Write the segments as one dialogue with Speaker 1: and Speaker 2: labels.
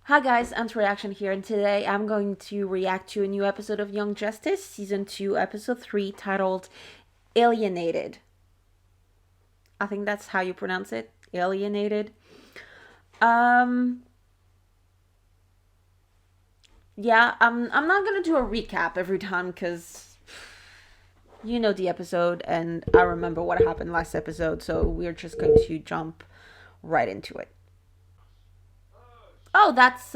Speaker 1: Hi guys, Reaction here, and today I'm going to react to a new episode of Young Justice, Season 2, Episode 3, titled Alienated. I think that's how you pronounce it. Alienated. Um yeah, I'm not gonna do a recap every time because you know the episode and I remember what happened last episode, so we're just going to jump right into it. Oh, that's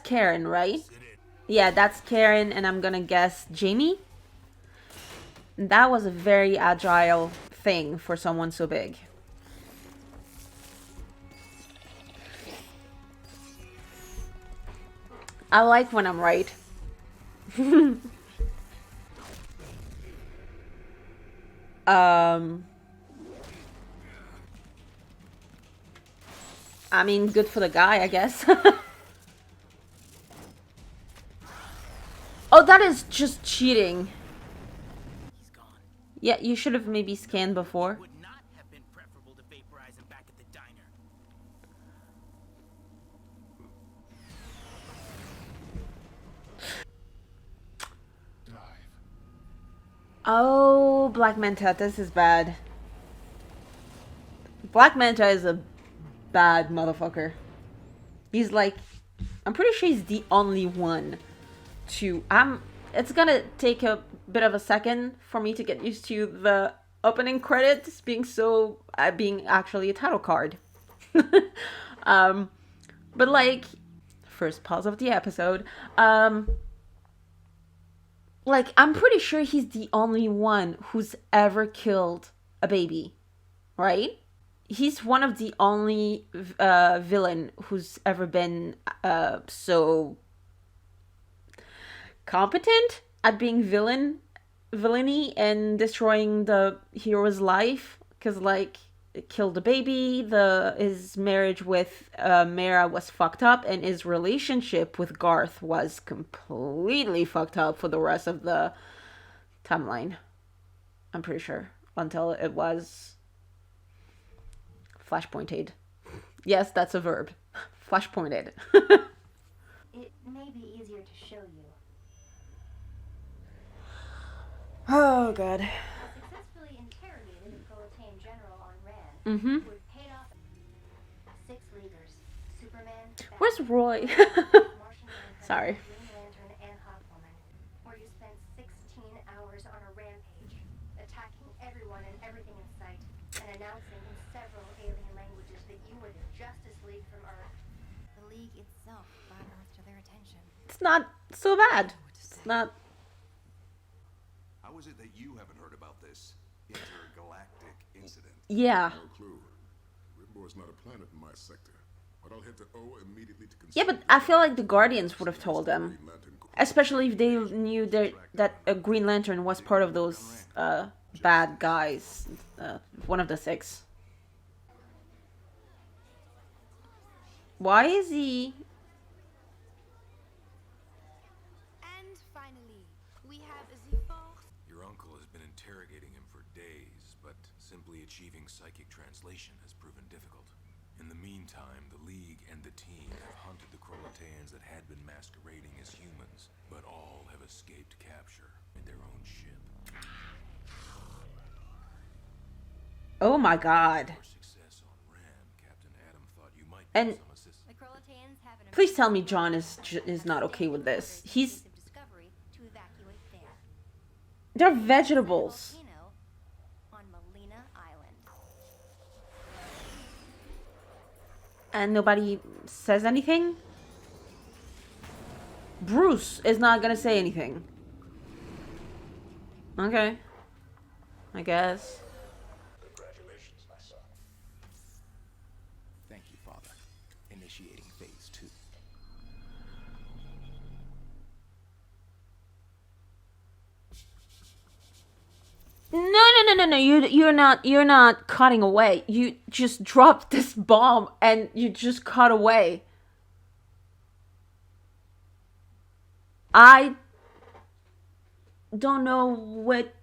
Speaker 1: Karen, right? Yeah, that's Karen, and I'm gonna guess Jamie. That was a very agile thing for someone so big. I like when I'm right. um I mean, good for the guy, I guess. Oh, that is just cheating. Yeah, you should have maybe scanned before.
Speaker 2: Would not have been preferable to vaporize him back at the diner.
Speaker 1: Oh, Black Manta, this is bad. Black Manta is a bad motherfucker. He's like, I'm pretty sure he's the only one to. It's gonna take a bit of a second for me to get used to the opening credits being actually a title card. um, but like, first pause of the episode. Like, I'm pretty sure he's the only one who's ever killed a baby, right? He's one of the only villain who's ever been so competent at being villainy and destroying the hero's life, because like it killed the baby, his marriage with Mara was fucked up, and his relationship with Garth was completely fucked up for the rest of the timeline, I'm pretty sure, until it was flashpointed. Yes, that's a verb. Flashpointed.
Speaker 3: It may be easier to show you.
Speaker 1: Oh god.
Speaker 3: Successfully interrogated the proletarian general on Rand,
Speaker 1: Mm-hmm.
Speaker 3: who had paid off 6 leaguers. Superman,
Speaker 1: Where's Roy?
Speaker 3: Martian Manhunter,
Speaker 1: Sorry.
Speaker 3: Green Lantern, and Hawkwoman, where you spent 16 hours on a rampage, attacking everyone and everything in sight, and announcing in several alien languages that you were the Justice League from Earth.
Speaker 4: The League itself brought Earth to their attention.
Speaker 1: It's not so bad. It's not.
Speaker 5: How is it that you haven't heard about this intergalactic incident?
Speaker 1: Yeah.
Speaker 6: No clue. Rimbo is not a planet in my sector, but I'll head to O immediately to
Speaker 1: Yeah, but I feel like the Guardians would have told them. Especially if they knew that a Green Lantern was part of those bad guys. One of the 6. Why is he...
Speaker 4: And finally, we have Zifor.
Speaker 5: Your uncle has been interrogating him for days, but simply achieving psychic translation has proven difficult. In the meantime, the League and the team have hunted the Krolotans that had been masquerading as humans, but all have escaped capture in their own ship.
Speaker 1: Oh my god.
Speaker 5: For success on Ram, Captain Adam thought you might
Speaker 1: And
Speaker 5: be some assistance.
Speaker 4: The Krolotans have an
Speaker 1: please tell me John is not okay with this.
Speaker 4: He's discovery to evacuate there.
Speaker 1: They're vegetables.
Speaker 4: Volcano on Molina Island.
Speaker 1: And nobody says anything? Bruce is not gonna say anything. Okay. I guess.
Speaker 2: Congratulations, my son. Thank you, Father. Initiating phase 2.
Speaker 1: No. You're not cutting away. You just dropped this bomb and you just cut away. I don't know what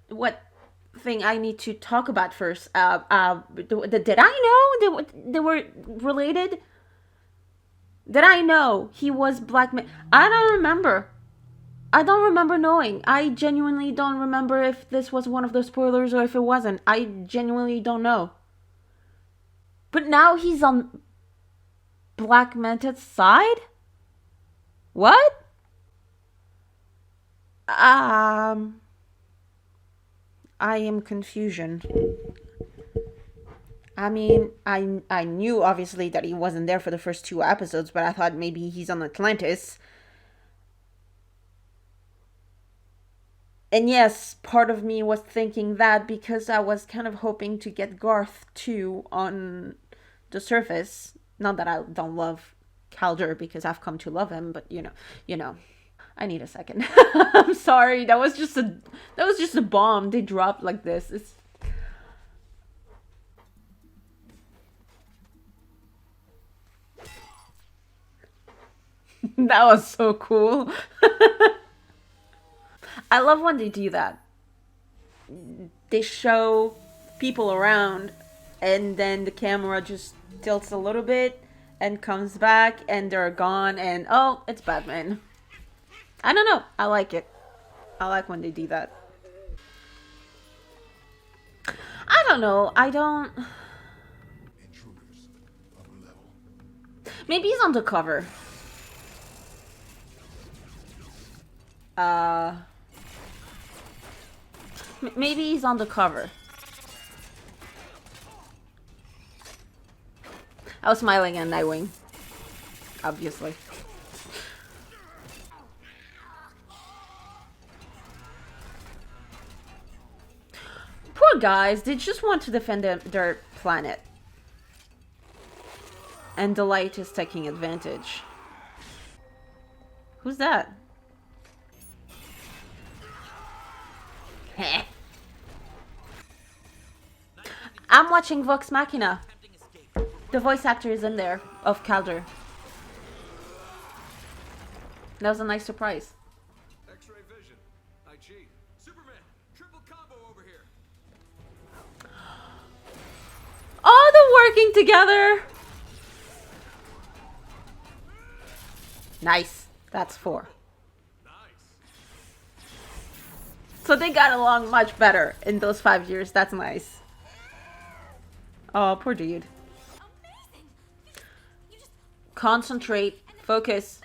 Speaker 1: thing I need to talk about first. Did I know they were related? Did I know he was Black Man? I don't remember. I don't remember knowing. I genuinely don't remember if this was one of the spoilers or if it wasn't. I genuinely don't know. But now he's on Black Manta's side? What? Um, I am confusion. I mean, I knew obviously that he wasn't there for the first two episodes, but I thought maybe he's on Atlantis. And yes, part of me was thinking that because I was kind of hoping to get Garth too on the surface. Not that I don't love Calder because I've come to love him, but you know. I need a second. I'm sorry. That was just a bomb they dropped like this. That was so cool. I love when they do that. They show people around and then the camera just tilts a little bit and comes back and they're gone and oh, it's Batman. I don't know. I like it. I like when they do that. I don't know. I don't.
Speaker 6: Intruders. Upper level.
Speaker 1: Maybe he's undercover. Uh. Maybe he's undercover. I was smiling at Nightwing. Obviously. Poor guys, they just want to defend their planet. And the light is taking advantage. Who's that? Heh. I'm watching Vox Machina. The voice actor is in there of Calder. That was a nice surprise.
Speaker 5: X-ray vision. IG. Superman. Triple combo over here.
Speaker 1: Oh, they're working together. Nice. That's 4.
Speaker 5: Nice.
Speaker 1: So they got along much better in those 5 years. That's nice. Oh, poor dude.
Speaker 4: Amazing! You just
Speaker 1: Concentrate. Focus.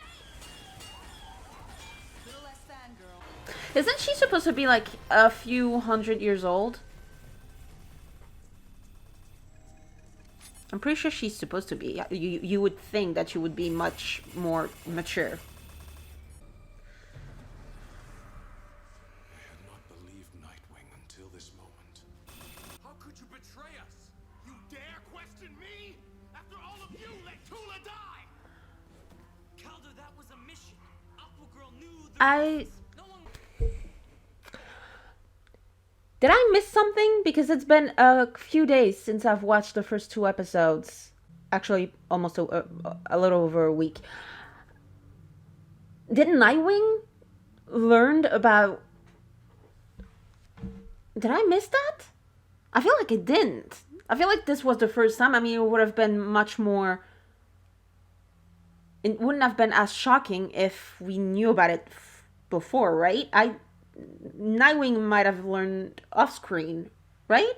Speaker 4: little less fangirl.
Speaker 1: Isn't she supposed to be like a few hundred years old? I'm pretty sure she's supposed to be. You would think that she would be much more mature.
Speaker 5: I had not believed Nightwing until this moment. How could you betray us? You dare question me? After all of you let Tula die! Calder, that was a mission. Aquagirl knew no one...
Speaker 1: Did I miss something? Because it's been a few days since I've watched the first 2 episodes. Actually, almost a little over a week. Did Nightwing learned about... Did I miss that? I feel like it didn't. I feel like this was the first time. I mean, it would have been much more... It wouldn't have been as shocking if we knew about it before, right? Nightwing might have learned off screen, right?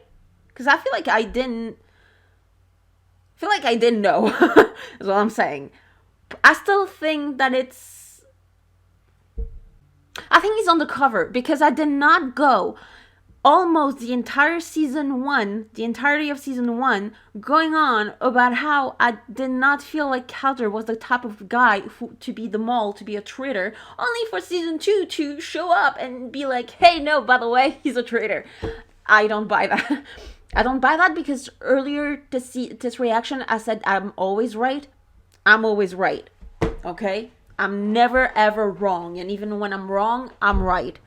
Speaker 1: Because I feel like I didn't know. Is what I'm saying. I still think that I think he's on the cover because I did not go almost the entirety of season 1, going on about how I did not feel like Calder was the type of guy to be the mole, to be a traitor, only for season 2 to show up and be like, hey, no, by the way, he's a traitor. I don't buy that. I don't buy that because earlier this reaction, I said I'm always right. I'm always right. Okay? I'm never ever wrong. And even when I'm wrong, I'm right.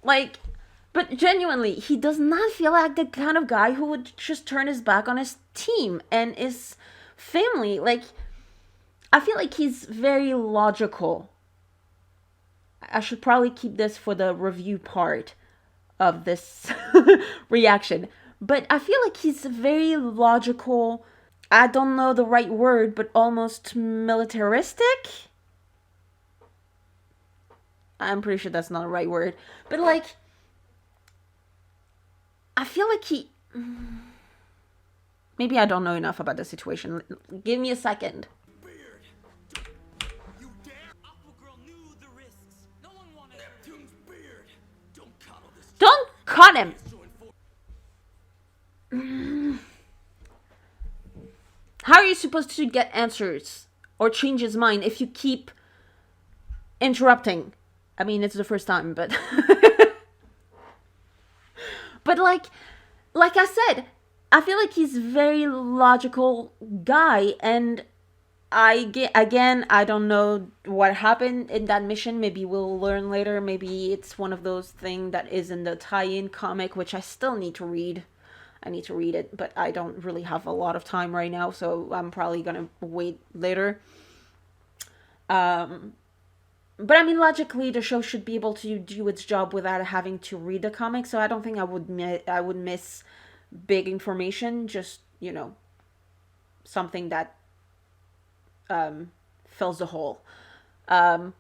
Speaker 1: Like, but genuinely, he does not feel like the kind of guy who would just turn his back on his team and his family. Like, I feel like he's very logical. I should probably keep this for the review part of this reaction. But I feel like he's very logical I don't know the right word, but almost militaristic. I'm pretty sure that's not the right word. But like, I feel like he. Maybe I don't know enough about the situation. Give me a second.
Speaker 2: Beard! You dare? Aqua Girl knew the risks. No one wanted Neptune's beard. Don't coddle this.
Speaker 1: Don't cut him! How are you supposed to get answers or change his mind if you keep interrupting? I mean, it's the first time, but but like I said, I feel like he's a very logical guy, and I don't know what happened in that mission. Maybe we'll learn later. Maybe it's one of those things that is in the tie-in comic, which I still need to read. I need to read it, but I don't really have a lot of time right now, so I'm probably gonna wait later. But I mean, logically, the show should be able to do its job without having to read the comic, so I don't think I would miss big information. Just, you know, something that fills the hole. So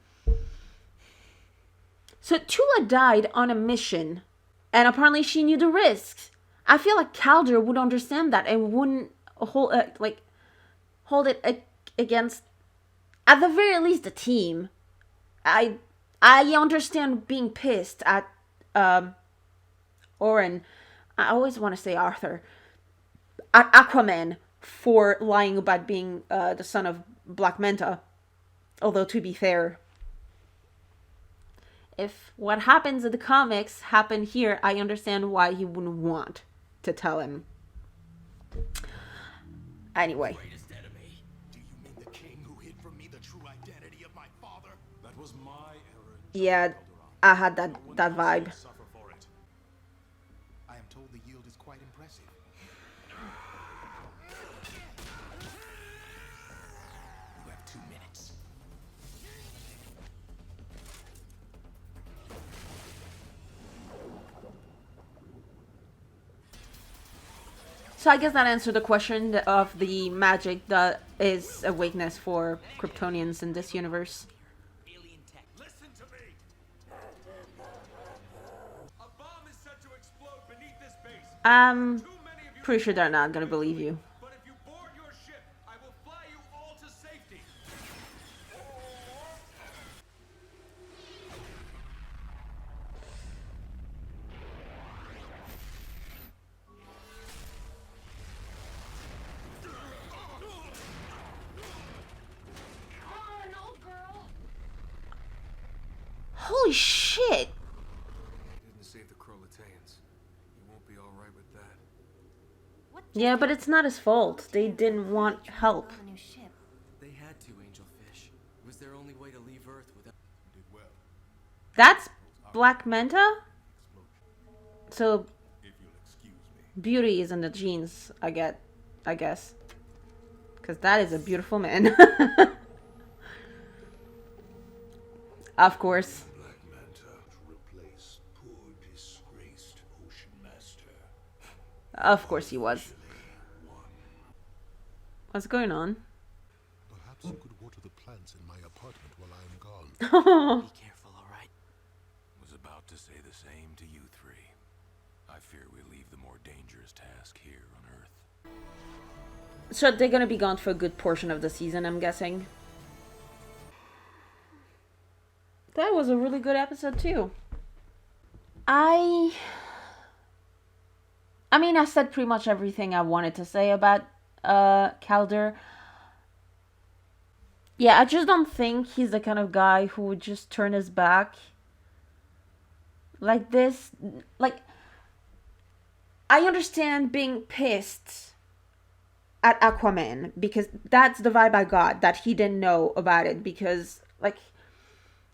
Speaker 1: Tula died on a mission, and apparently she knew the risks. I feel like Calder would understand that and wouldn't hold hold it against, at the very least, the team. I understand being pissed at Oren. I always want to say Arthur, at Aquaman for lying about being the son of Black Manta. Although, to be fair, if what happens in the comics happened here, I understand why he wouldn't want to tell him. Anyway.
Speaker 2: Greatest enemy. Do you mean the king who hid from me the true identity of my father?
Speaker 5: That was my error.
Speaker 1: Yeah, I had that vibe.
Speaker 2: Suffer for it. I am told the yield is quite impressive. You have 2 minutes.
Speaker 1: So I guess that answered the question of the magic that is a weakness for Kryptonians in this universe.
Speaker 2: Alien tech. Listen to me. A bomb is set to explode beneath this base.
Speaker 1: I'm
Speaker 2: Too many of you.
Speaker 1: pretty sure they're not gonna believe you.
Speaker 2: But if you board your ship, I will fly you all to safety.
Speaker 3: Come on, old girl.
Speaker 1: Holy shit!
Speaker 5: Didn't save the Krolataeans. You won't be alright with that.
Speaker 4: What
Speaker 1: Yeah, but it's not his fault. They didn't want help.
Speaker 4: on the new ship?
Speaker 7: They had to, Angelfish. It was their only way to leave Earth without.
Speaker 6: Did well,
Speaker 1: That's Black Manta? So
Speaker 6: if you'll excuse me.
Speaker 1: beauty is in the genes, I guess. Because that is a beautiful man. Of course.
Speaker 6: Black Manta to replace poor disgraced Ocean Master.
Speaker 1: Of course he was. What's going on?
Speaker 6: Perhaps you could water the plants in my apartment while I am gone.
Speaker 7: Be careful, alright?
Speaker 5: Was about to say the same to you three. I fear we leave the more dangerous task here on Earth.
Speaker 1: So they're gonna be gone for a good portion of the season, I'm guessing. That was a really good episode too. I mean, I said pretty much everything I wanted to say about Calder. Yeah, I just don't think he's the kind of guy who would just turn his back like this. Like, I understand being pissed at Aquaman because that's the vibe I got, that he didn't know about it. Because, like,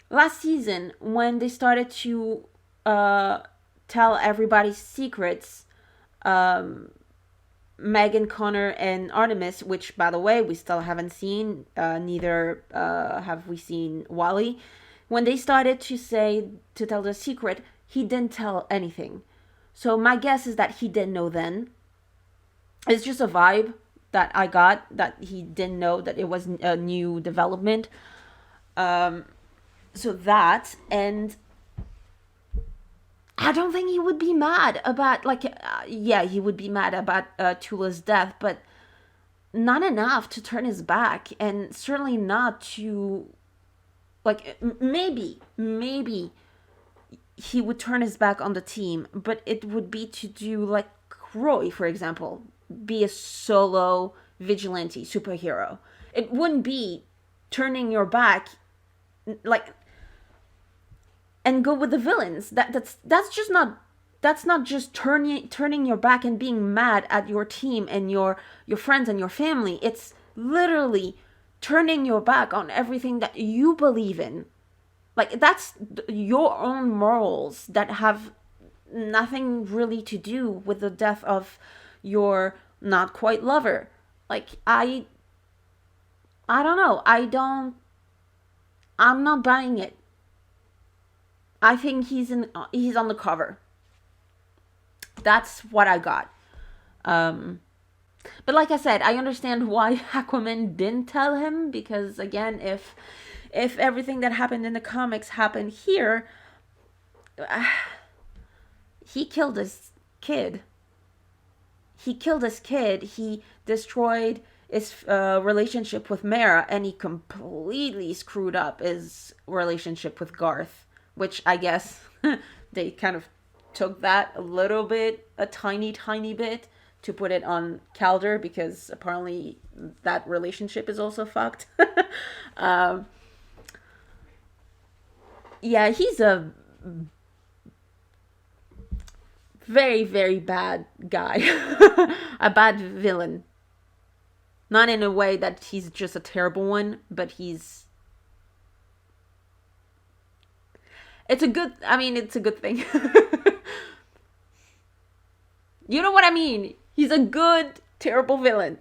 Speaker 1: last season when they started to tell everybody's secrets, Megan, Connor, and Artemis, which, by the way, we still haven't seen, neither have we seen Wally. When they started to tell the secret, he didn't tell anything. So my guess is that he didn't know then. It's just a vibe that I got, that he didn't know that it was a new development. So that, and I don't think he would be mad about, like, yeah, he would be mad about Tula's death, but not enough to turn his back, and certainly not to, like, maybe he would turn his back on the team, but it would be to do, like, Roy, for example, be a solo vigilante superhero. It wouldn't be turning your back, like, and go with the villains. That's just not, that's not just turning your back and being mad at your team and your friends and your family. It's literally turning your back on everything that you believe in. Like, that's your own morals that have nothing really to do with the death of your not quite lover. Like, I don't know. I'm not buying it. I think he's on the cover. That's what I got. But like I said, I understand why Aquaman didn't tell him, because again, if everything that happened in the comics happened here, he killed his kid. He destroyed his relationship with Mara, and he completely screwed up his relationship with Garth, which I guess they kind of took that a little bit, a tiny bit, to put it on Calder, because apparently that relationship is also fucked. Yeah, he's a very, very bad guy. A bad villain. Not in a way that he's just a terrible one, but it's a good thing. You know what I mean? He's a good, terrible villain.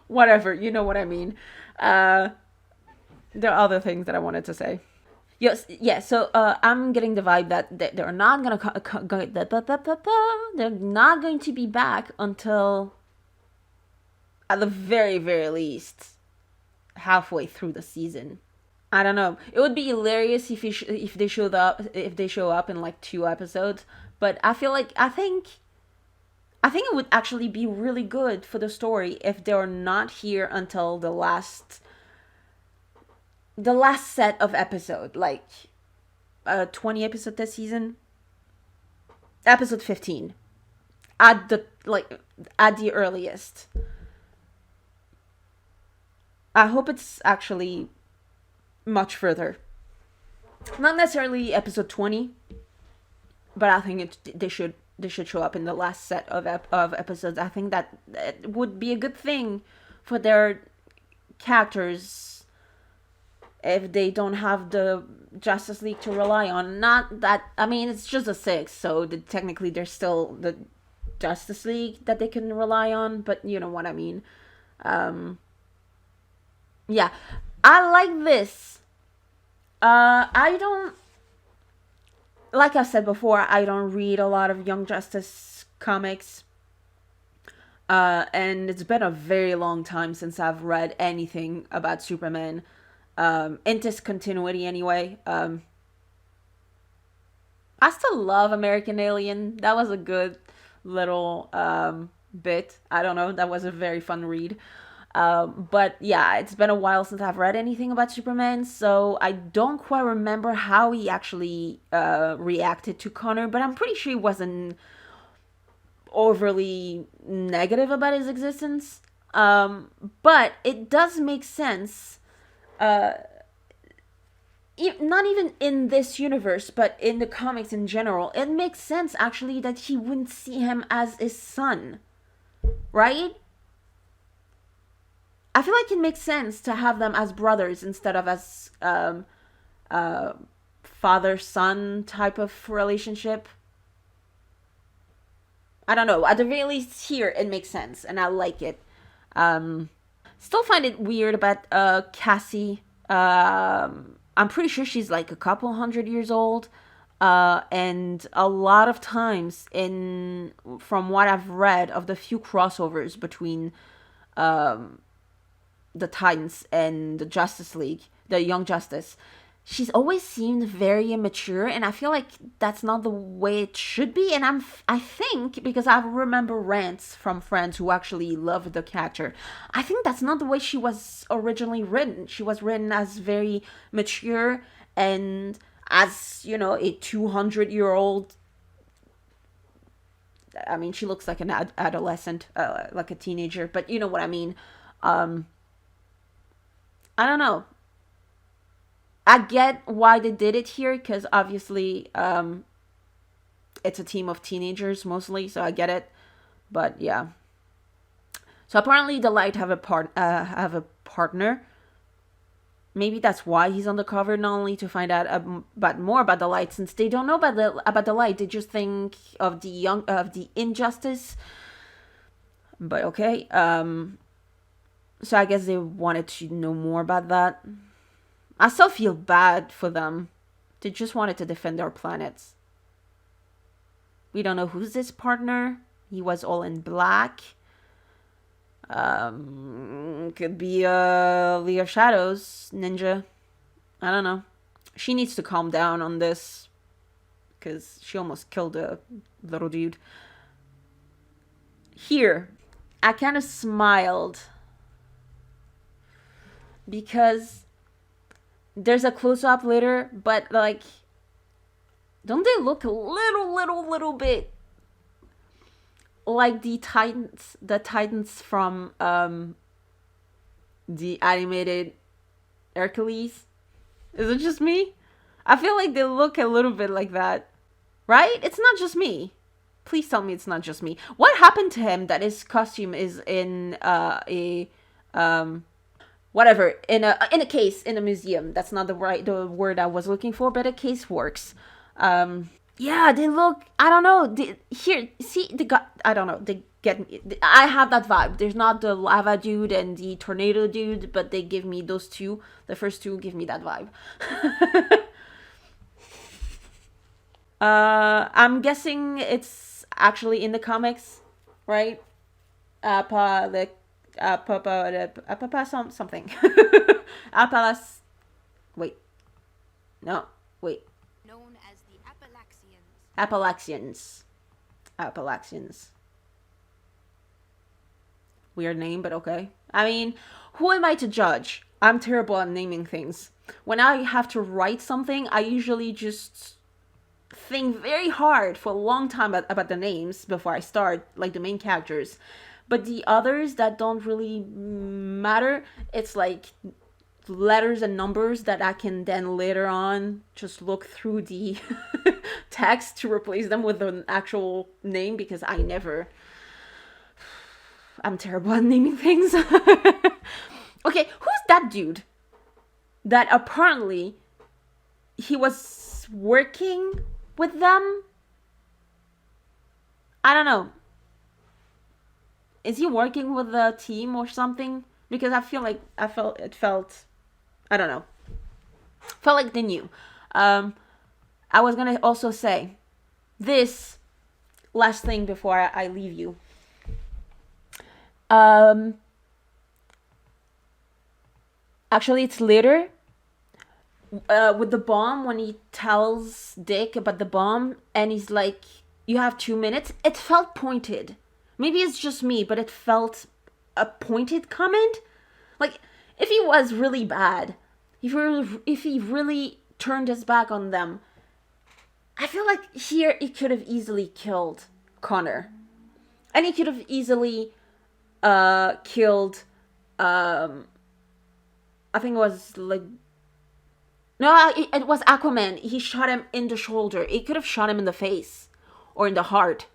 Speaker 1: Whatever, you know what I mean. There are other things that I wanted to say. Yes, yeah. So I'm getting the vibe that they're not they're not going to be back until, at the very, very least, halfway through the season. I don't know. It would be hilarious if they show up in like 2 episodes, but I think it would actually be really good for the story if they're not here until the last set of episode, like 20 episode this season, episode 15 at the earliest. I hope it's actually much further, not necessarily episode 20, but I think they should show up in the last set of episodes. I think that it would be a good thing for their characters if they don't have the Justice League to rely on. Not that, I mean, it's just a 6, so technically there's still the Justice League that they can rely on, but you know what I mean. Yeah, I like this. I don't, like I said before, I don't read a lot of Young Justice comics. And it's been a very long time since I've read anything about Superman. In this continuity anyway. I still love American Alien. That was a good little bit. I don't know. That was a very fun read. But yeah, it's been a while since I've read anything about Superman, so I don't quite remember how he actually reacted to Connor, but I'm pretty sure he wasn't overly negative about his existence. But it does make sense. Not even in this universe, but in the comics in general, it makes sense actually that he wouldn't see him as his son, right? I feel like it makes sense to have them as brothers instead of as father-son type of relationship. I don't know. At the very least here, it makes sense, and I like it. Still find it weird about Cassie. I'm pretty sure she's like a couple 100 years old. And a lot of times from what I've read of the few crossovers between the Titans and the Justice League, the Young Justice, she's always seemed very immature, and I feel like that's not the way it should be. And I think, because I remember rants from friends who actually loved the character, I think that's not the way she was originally written. She was written as very mature and as, you know, a 200-year-old. I mean, she looks like an adolescent, like a teenager, but you know what I mean. I don't know. I get why they did it here, because obviously it's a team of teenagers mostly, so I get it. But yeah. So apparently the Light have a partner. Maybe that's why he's on the cover, not only to find out about more about the Light, since they don't know about the Light. They just think of the Injustice. But okay. So I guess they wanted to know more about that. I still feel bad for them. They just wanted to defend their planets. We don't know who's this partner. He was all in black. Could be Leah Shadow's ninja. I don't know. She needs to calm down on this, because she almost killed a little dude. Here, I kind of smiled because there's a close-up later, but like, don't they look a little bit like the Titans from the animated Hercules? Is it just me? I feel like they look a little bit like that, right? It's not just me. Please tell me it's not just me. What happened to him that his costume is in a whatever, in a case in a museum? That's not the word I was looking for, but a case works. Yeah, they look, I don't know, here, see, I don't know, they get me. I have that vibe. There's not the lava dude and the tornado dude, but they give me those two. The first two give me that vibe. I'm guessing it's actually in the comics, right? Something. Apalas. Wait. No. Wait.
Speaker 4: Known as the Appalachians.
Speaker 1: Appalachians. Weird name, but okay. I mean, who am I to judge? I'm terrible at naming things. When I have to write something, I usually just think very hard for a long time about the names before I start, like the main characters. But the others that don't really matter, it's like letters and numbers that I can then later on just look through the text to replace them with an actual name, because I'm terrible at naming things. Okay, who's that dude that apparently he was working with them? I don't know. Is he working with the team or something? Because I feel like I don't know. Felt like they knew. I was gonna also say this last thing before I leave you. Actually, it's later. With the bomb, when he tells Dick about the bomb, and he's like, "You have 2 minutes." It felt pointed. Maybe it's just me, but it felt a pointed comment. Like, if he was really bad, if he really turned his back on them, I feel like here he could have easily killed Connor. And he could have easily killed, I think it was like, no, it was Aquaman. He shot him in the shoulder. He could have shot him in the face or in the heart.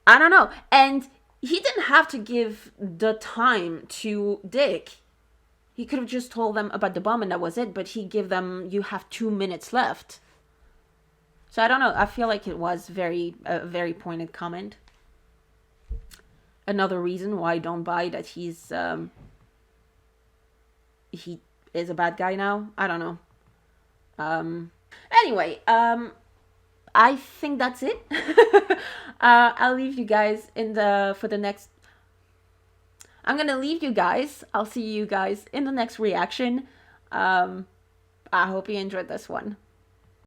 Speaker 1: I don't know. And he didn't have to give the time to Dick. He could have just told them about the bomb and that was it. But he gave them, "You have 2 minutes left." So I don't know. I feel like it was a very pointed comment. Another reason why I don't buy that he is a bad guy now. I don't know. Anyway, I think that's it. I'll leave you guys for the next. I'm gonna leave you guys. I'll see you guys in the next reaction. I hope you enjoyed this one.